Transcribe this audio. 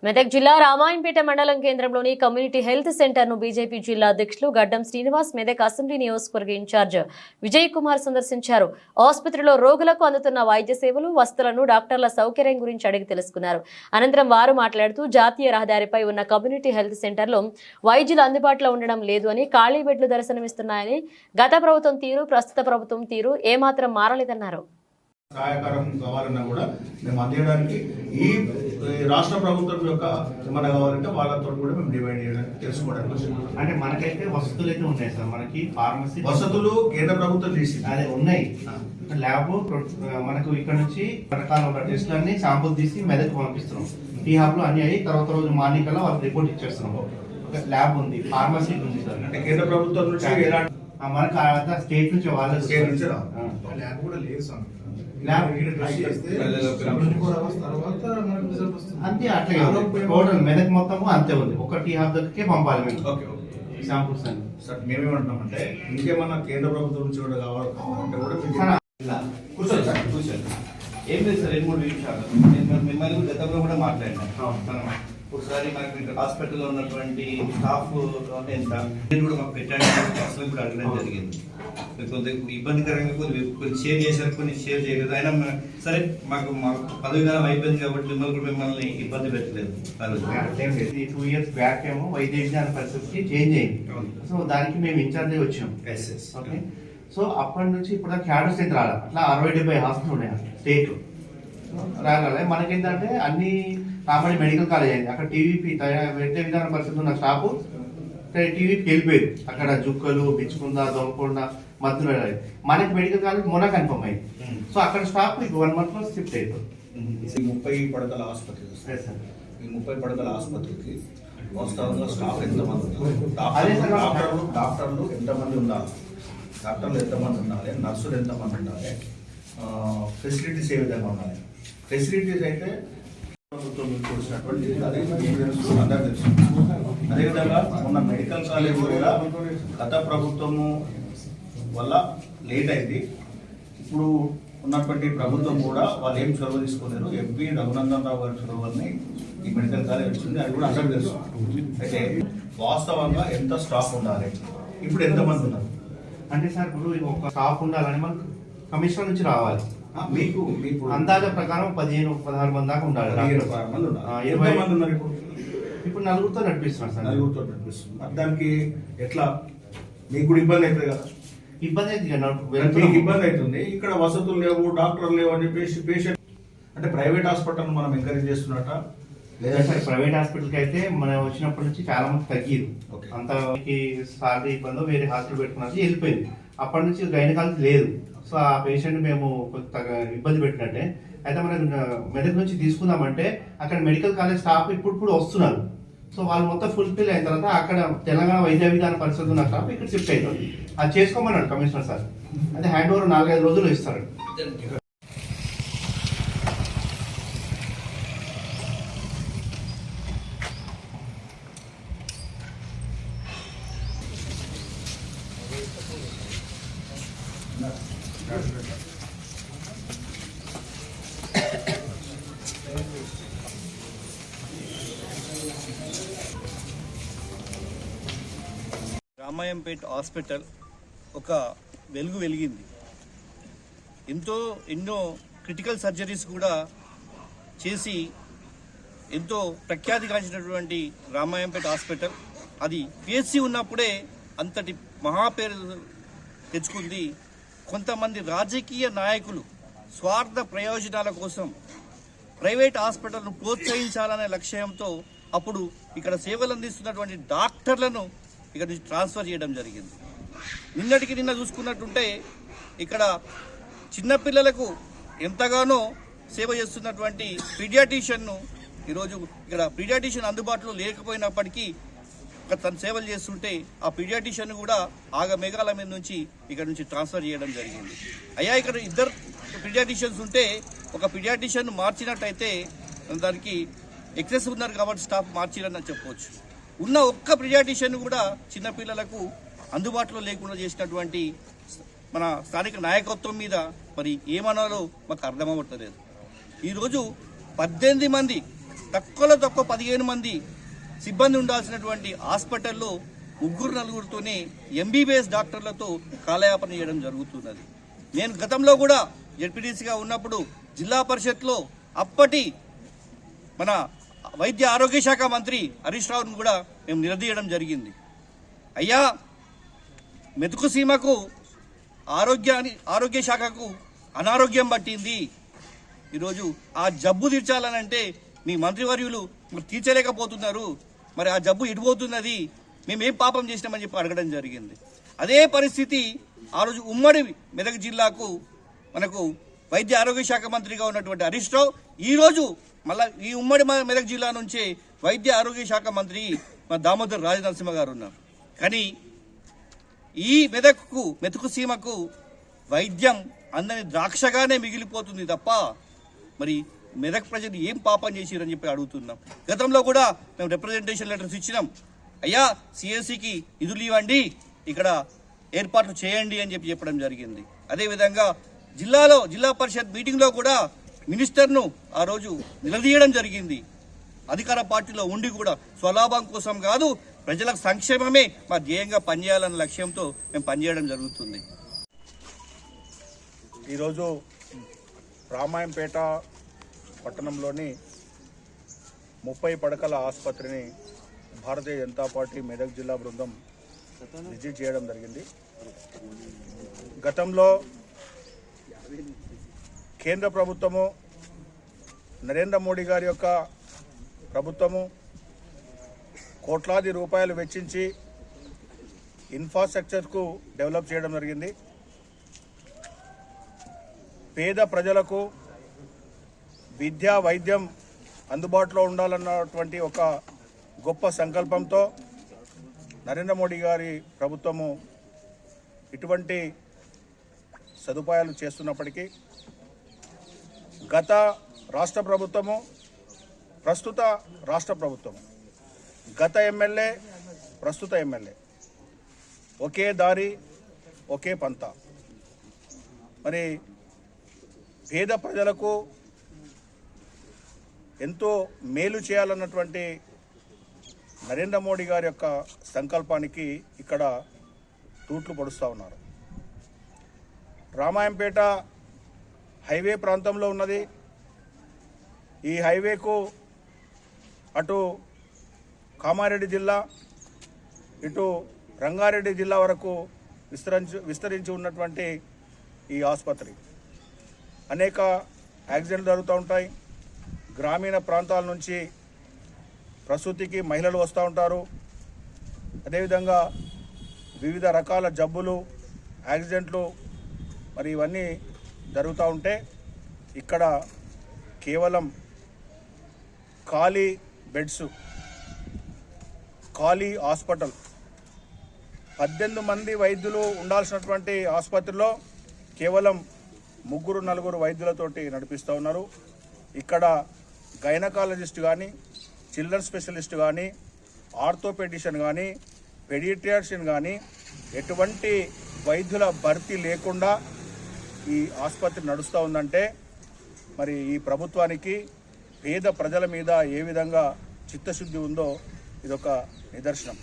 మెదక్ జిల్లా రామాయంపేట మండలం కేంద్రంలోని కమ్యూనిటీ హెల్త్ సెంటర్ ను బీజేపీ జిల్లా అధ్యక్షులు గడ్డం శ్రీనివాస్ మెదక్ అసెంబ్లీ నియోజకవర్గ ఇన్ఛార్జ్ విజయ్ కుమార్ సందర్శించారు. ఆసుపత్రిలో రోగులకు అందుతున్న వైద్య సేవలు, వసతులను, డాక్టర్ల సౌకర్యం గురించి అడిగి తెలుసుకున్నారు. అనంతరం వారు మాట్లాడుతూ జాతీయ రహదారిపై ఉన్న కమ్యూనిటీ హెల్త్ సెంటర్లో వైద్యులు అందుబాటులో ఉండడం లేదు అని, ఖాళీ బెడ్లు దర్శనమిస్తున్నాయని, గత ప్రభుత్వం తీరు, ప్రస్తుత ప్రభుత్వం తీరు ఏమాత్రం మారలేదన్నారు. సహాయకారం కావాలన్నా కూడా మేము అందించడానికి ఈ రాష్ట్ర ప్రభుత్వం యొక్క ఏమైనా కావాలంటే వాళ్ళతో కూడా మేము డివైడ్ చేయడానికి తెలుసుకోవడానికి. అంటే మనకైతే వసతులు అయితే ఉన్నాయి సార్. మనకి ఫార్మసీ వసతులు కేంద్ర ప్రభుత్వం చేసింది, అదే ఉన్నాయి. ల్యాబ్ మనకు ఇక్కడ నుంచి రకాల టెస్టులన్నీ శాంపుల్ తీసి మెదక్ పంపిస్తున్నాం. ఈ హాబ్ లో అన్ని అయ్యి తర్వాత రోజు మార్నింగ్ కల్లా వాళ్ళకి రిపోర్ట్ ఇచ్చేస్తున్నాం. ల్యాబ్ ఉంది, ఫార్మసీ ఉంది సార్. అంటే కేంద్ర ప్రభుత్వం నుంచి మనకు స్టేట్ నుంచి వాళ్ళ స్టేట్ నుంచి ల్యాబ్ కూడా లేదు సార్. అంతే అట్లా టోటల్ మెదక్ మొత్తము అంతే ఉంది. ఒక టీ హాబ్ దగ్గరకే పంపాలి మేము శాంపుల్స్ అన్ని. సార్ మేమేమంటున్నామంటే ఇంకేమన్నా కేంద్ర ప్రభుత్వం నుంచి కూడా కావాలంటే కూడా కూర్చోండి సార్, కూర్చోండి. ఏం లేదు సార్, 2-3 నిమిషాలు నేను మిమ్మల్ని గతంలో కూడా మాట్లాడినా. ఒకసారి మనకి హాస్పిటల్లో ఉన్నటువంటి స్టాఫ్ ఎంత కూడా మాకు పెట్టండి అసలు కూడా అడగడం జరిగింది. కొంత ఇబ్బందికరంగా కొన్ని షేర్ చేశారు, కొన్ని షేర్ చేయలేదు. అయినా సరే మాకు పదవి కాలం అయిపోయింది కాబట్టి మిమ్మల్ని ఇబ్బంది పెట్టలేదు. 2 years బ్యాక్ ఏమో వైద్య విజ్ఞాన పరిస్థితి చేంజ్ అయింది. సో దానికి మేము ఇన్ఛార్జ్ వచ్చాం. ఓకే, సో అప్పటి నుంచి ఇప్పుడు క్యాడర్ స్ట్రెంత్ రాలి అట్లా 60-70 హాస్పిటల్ ఉన్నాయి స్టేట్ రాగాలి. మనకేంటంటే అన్ని కామని మెడికల్ కాలేజ్ అయింది. అక్కడ టీవీపీ వైద్య విధాన పరిస్థితి ఉన్న స్టాఫ్ టీవీకి వెళ్ళిపోయింది. అక్కడ జుక్కలు, బిచ్చుకుందా, దొంగకుండా, మధ్యలో మనకి మెడికల్ కాలేజ్ మొన్న కన్ఫర్మ్ అయింది. సో అక్కడ స్టాఫ్ 1 month లో షిఫ్ట్ అయిపోయింది. 30 పడకల ఆసుపత్రి. ఈ 30 పడకల ఆసుపత్రికి వాస్తవంగా స్టాఫ్ ఎంతమంది ఉన్నారు? డాక్టర్లు ఎంతమంది ఉండాలి? డాక్టర్లు ఎంతమంది ఉండాలి? నర్సులు ఎంతమంది ఉండాలి? ఫెసిలిటీస్ ఏ విధంగా ఉండాలి? ఫెసిలిటీస్ అయితే ప్రభుత్వం చూసినటువంటి అందరూ తెలుసు. అదేవిధంగా మొన్న మెడికల్ కాలేజ్ కూడా గత ప్రభుత్వము వల్ల లేట్ అయింది. ఇప్పుడు ఉన్నటువంటి ప్రభుత్వం కూడా వాళ్ళు ఏం చొరవ తీసుకోలేరు. ఎంపీ రఘునందన్ రావు గారి చొరవని ఈ మెడికల్ కాలేజ్ వచ్చింది, అది కూడా అందరూ తెలుసు. అయితే వాస్తవంగా ఎంత స్టాఫ్ ఉండాలి, ఇప్పుడు ఎంతమంది ఉన్నారు అంటే సార్ ఇప్పుడు ఒక స్టాఫ్ ఉండాలని మనకు కమిషనర్ నుంచి రావాలి. మీకు అందాజ ప్రకారం 15-16 మంది దాకా ఉండాలి. 20 మంది ఉన్నారు. ఇప్పుడు 4గురితో నడిపిస్తున్నాం సార్. 4గురితో నడిపిస్తున్నాం. దానికి ఎట్లా మీకు కూడా ఇబ్బంది అవుతుంది కదా? ఇబ్బంది అయితే మీకు ఇబ్బంది అవుతుంది. ఇక్కడ వసతులు లేవు, డాక్టర్లు లేవు అని చెప్పేసి పేషెంట్ అంటే ప్రైవేట్ హాస్పిటల్ మనం ఎంకరేజ్ చేస్తున్నట్ట లేదా సార్? ప్రైవేట్ హాస్పిటల్కి అయితే మనం వచ్చినప్పటి నుంచి చాలా మంది తగ్గిరు. అంత సాలరీ ఇబ్బందో వేరే హాస్పిటల్ పెట్టుకున్నది వెళ్ళిపోయింది. అప్పటి నుంచి గైనకాలజీ లేదు. సో ఆ పేషెంట్ మేము కొంత ఇబ్బంది పెట్టినట్టే. అయితే మనం మెదక్ నుంచి తీసుకుందామంటే అక్కడ మెడికల్ కాలేజ్ స్టాఫ్ ఇప్పుడు వస్తున్నారు. సో వాళ్ళు మొత్తం ఫుల్ఫిల్ అయిన తర్వాత అక్కడ తెలంగాణ వైద్య విధాన పరిస్థితి ఉన్న స్టాఫ్ ఇక్కడ షిఫ్ట్ అవుతుంది. అది చేసుకోమన్నాడు కమిషనర్ సార్. అయితే హ్యాండ్ ఓవర్ 4-5 రోజులు ఇస్తారు. రామాయంపేట హాస్పిటల్ ఒక వెలిగింది. ఎన్నో క్రిటికల్ సర్జరీస్ కూడా చేసి ఎంతో ప్రఖ్యాతిగాంచినటువంటి రామాయంపేట హాస్పిటల్ అది పిహెచ్సి ఉన్నప్పుడే అంతటి మహాపేరు తెచ్చుకుంది. కొంతమంది రాజకీయ నాయకులు స్వార్థ ప్రయోజనాల కోసం ప్రైవేట్ హాస్పిటల్ను ప్రోత్సహించాలనే లక్ష్యంతో అప్పుడు ఇక్కడ సేవలు అందిస్తున్నటువంటి డాక్టర్లను ఇక్కడ నుంచి ట్రాన్స్ఫర్ చేయడం జరిగింది. నిన్న చూసుకున్నట్టుంటే ఇక్కడ చిన్నపిల్లలకు ఎంతగానో సేవ చేస్తున్నటువంటి పీడియాట్రిషియన్ను ఈరోజు ఇక్కడ పీడియాట్రిషియన్ అందుబాటులో లేకపోయినప్పటికీ తను సేవలు చేస్తుంటే ఆ పీడియాట్రిషియన్ కూడా మేఘాల మీద నుంచి ఇక్కడ నుంచి ట్రాన్స్ఫర్ చేయడం జరిగింది. అయ్యా ఇక్కడ 2 పీడియాట్రిషియన్స్ ఉంటే ఒక పీడియాట్రిషియన్ మార్చినట్టయితే దానికి ఎక్సెస్ ఉన్నారు కాబట్టి స్టాఫ్ మార్చిరని చెప్పవచ్చు. ఉన్న ఒక్క పీడియాట్రిషియన్ కూడా చిన్నపిల్లలకు అందుబాటులో లేకుండా చేసినటువంటి మన స్థానిక నాయకత్వం మీద మరి ఏమనాలో మాకు అర్థమవుతలేదు. ఈరోజు 18 మంది తక్కువలో తక్కువ 15 మంది సిబ్బంది ఉండాల్సినటువంటి హాస్పిటల్లో 3-4తోనే ఎంబీబీఎస్ డాక్టర్లతో కాలయాపన చేయడం జరుగుతున్నది. నేను గతంలో కూడా జెడ్పీటీసీగా ఉన్నప్పుడు జిల్లా పరిషత్లో అప్పటి మన వైద్య ఆరోగ్య శాఖ మంత్రి హరీష్ రావును కూడా మేము నిలదీయడం జరిగింది. అయ్యా, మెతుకు సీమకు ఆరోగ్య శాఖకు అనారోగ్యం పట్టింది. ఈరోజు ఆ జబ్బు తీర్చాలనంటే మీ మంత్రివర్యులు తీర్చలేకపోతున్నారు. మరి ఆ జబ్బు ఎటుపోతున్నది, మేమేం పాపం చేసినామని చెప్పి అడగడం జరిగింది. అదే పరిస్థితి ఆ రోజు ఉమ్మడి మెదక్ జిల్లాకు మనకు వైద్య ఆరోగ్య శాఖ మంత్రిగా ఉన్నటువంటి హరీష్ రావు ఈరోజు మళ్ళా ఈ ఉమ్మడి మెదక్ జిల్లా నుంచే వైద్య ఆరోగ్య శాఖ మంత్రి మన దామోదర్ రాజనరసింహ గారు ఉన్నారు. కానీ ఈ మెతుకు సీమకు వైద్యం అందని ద్రాక్షగానే మిగిలిపోతుంది తప్ప మరి మెదక్ ప్రజలు ఏం పాపం చేసిరని చెప్పి అడుగుతున్నాం. గతంలో కూడా మేము రిప్రజెంటేషన్ లెటర్స్ ఇచ్చినాం. అయ్యా, సిఎస్సికి నిధులు ఇవ్వండి, ఇక్కడ ఏర్పాట్లు చేయండి అని చెప్పడం జరిగింది. అదేవిధంగా జిల్లా పరిషత్ మీటింగ్లో కూడా మినిస్టర్ను ఆ రోజు నిలదీయడం జరిగింది. అధికార పార్టీలో ఉండి కూడా స్వలాభం కోసం కాదు, ప్రజల సంక్షేమమే మా ధ్యేయంగా పనిచేయాలన్న లక్ష్యంతో మేము పనిచేయడం జరుగుతుంది. ఈరోజు రామాయంపేట పట్టణంలోని 30 పడకల ఆసుపత్రిని భారతీయ జనతా పార్టీ మెదక్ జిల్లా బృందం విజిట్ చేయడం జరిగింది. గతంలో కేంద్ర ప్రభుత్వము, నరేంద్ర మోడీ గారి యొక్క ప్రభుత్వము కోట్లాది రూపాయలు వెచ్చించి ఇన్ఫ్రాస్ట్రక్చర్కు డెవలప్ చేయడం జరిగింది. పేద ప్రజలకు విద్య, వైద్యం అందుబాటులో ఉండాలన్నటువంటి ఒక గొప్ప సంకల్పంతో నరేంద్ర మోడీ గారి ప్రభుత్వము ఇటువంటి సదుపాయాలు చేస్తున్నప్పటికీ గత రాష్ట్ర ప్రభుత్వము, ప్రస్తుత రాష్ట్ర ప్రభుత్వము, గత ఎమ్మెల్యే, ప్రస్తుత ఎమ్మెల్యే ఒకే దారి ఒకే పంత. మరి పేద ప్రజలకు ఎంతో మేలు చేయాలన్నటువంటి నరేంద్ర మోడీ గారి యొక్క సంకల్పానికి ఇక్కడ తూట్లు పొడుస్తూ ఉన్నారు. రామాయంపేట హైవే ప్రాంతంలో ఉన్నది. ఈ హైవేకు అటు కామారెడ్డి జిల్లా, ఇటు రంగారెడ్డి జిల్లా వరకు విస్తరించి ఉన్నటువంటి ఈ ఆసుపత్రి అనేక యాక్సిడెంట్లు జరుగుతూ ఉంటాయి. గ్రామీణ ప్రాంతాల నుంచి ప్రసూతికి మహిళలు వస్తూ ఉంటారు. అదేవిధంగా వివిధ రకాల జబ్బులు, యాక్సిడెంట్లు మరి ఇవన్నీ జరుగుతూ ఉంటే ఇక్కడ కేవలం ఖాళీ బెడ్స్, ఖాళీ హాస్పిటల్, 18 మంది వైద్యులు ఉండాల్సినటువంటి ఆసుపత్రిలో కేవలం 3-4 వైద్యులతోటి నడిపిస్తూ ఉన్నారు. ఇక్కడ గైనకాలజిస్ట్ కానీ, చిల్డ్రన్ స్పెషలిస్ట్ కానీ, ఆర్థోపెడిషన్ కానీ, పెడియాట్రిషియన్ కానీ ఎటువంటి వైద్యుల భర్తీ లేకుండా ఈ ఆసుపత్రి నడుస్తూ ఉందంటే మరి ఈ ప్రభుత్వానికి పేద ప్రజల మీద ఏ విధంగా చిత్తశుద్ధి ఉందో ఇదొక నిదర్శనం.